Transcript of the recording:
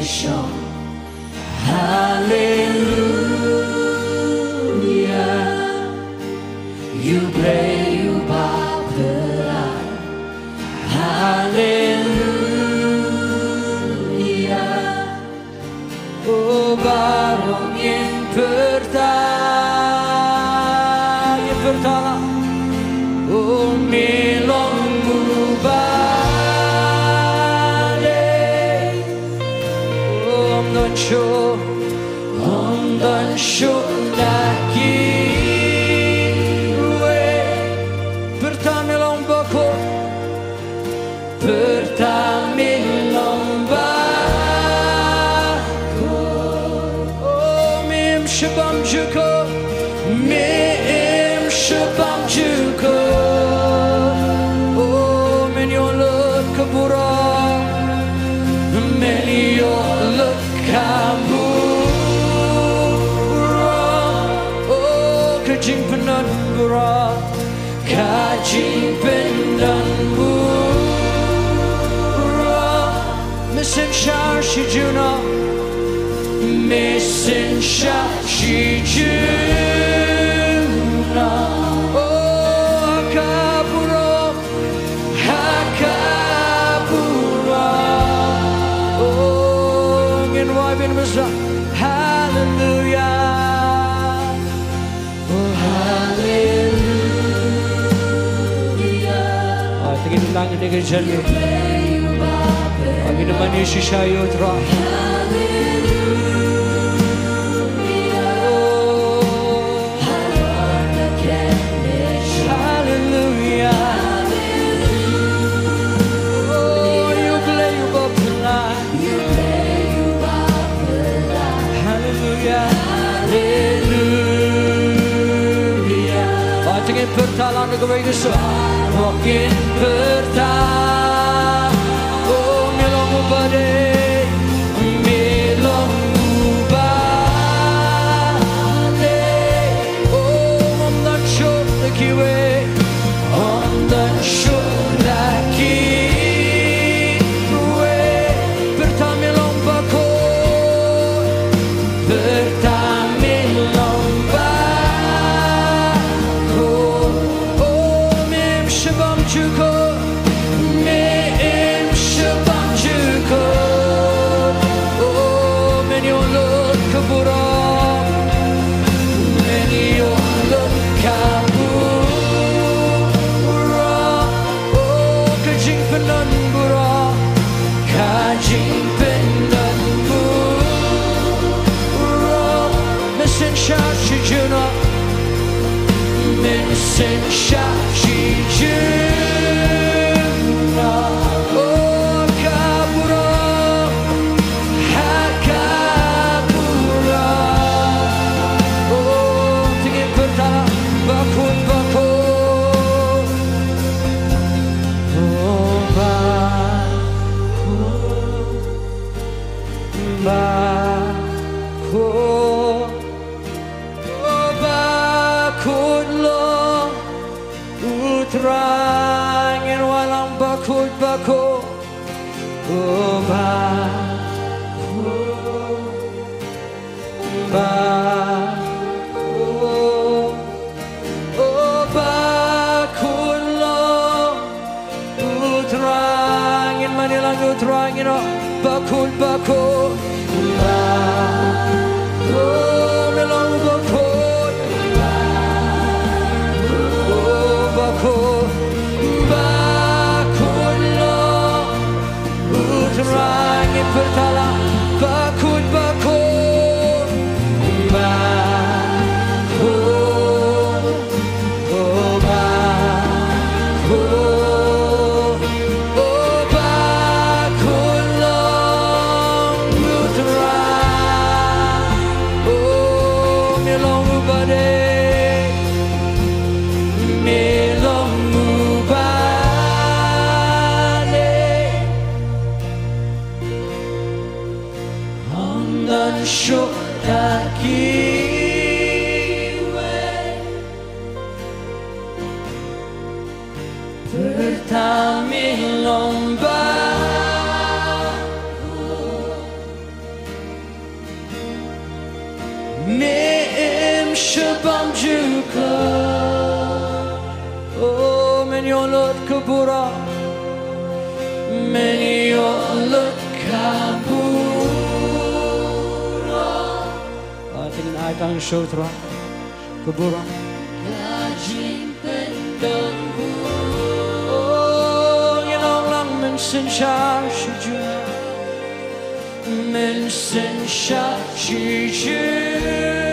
salvation. Hallelujah. You play, you popular. Hallelujah. Oh, barong yang pertama, oh, milongmu balik. Oh, I'm not sure lagi. Pertama lombaku, pertama lombaku. Oh, mim shabam juko, mim shabam juko. Oh, men yo look kabura, men yo look kabura. Oh, kajing penan bura, kajing penan bura. Missing shar shijuna, missing shar shijuna. Oh, hakabura, hakabura. Oh, ngin wabin masa, hallelujah. Oh, hallelujah. Ah, tingin lang yung naging jali. Ang inaman yung shishayo tra. Pertama negara Yesus, makin pertama. Oh, milongmu badai, milongmu balik. Oh, I'm not sure lagi we, I'm not sure lagi we. Pertama milongku, pertama milongku. Terangin walang bakut-bakut. Oh, bakut, oh, bakut lo. Terangin manilang terangin oh, bakut-bakut. Oh, melang bakut. Oh, bakut. Terangin pertala bakut-bakut, bakut, oh bakut, oh bakut long terang, oh milong badai, milong show lagi we. Pertama lomba lut kabura men yo lut kabura ating atang shotra kabura kajing pendon oh you know lang men sin sha shi men sin sha shi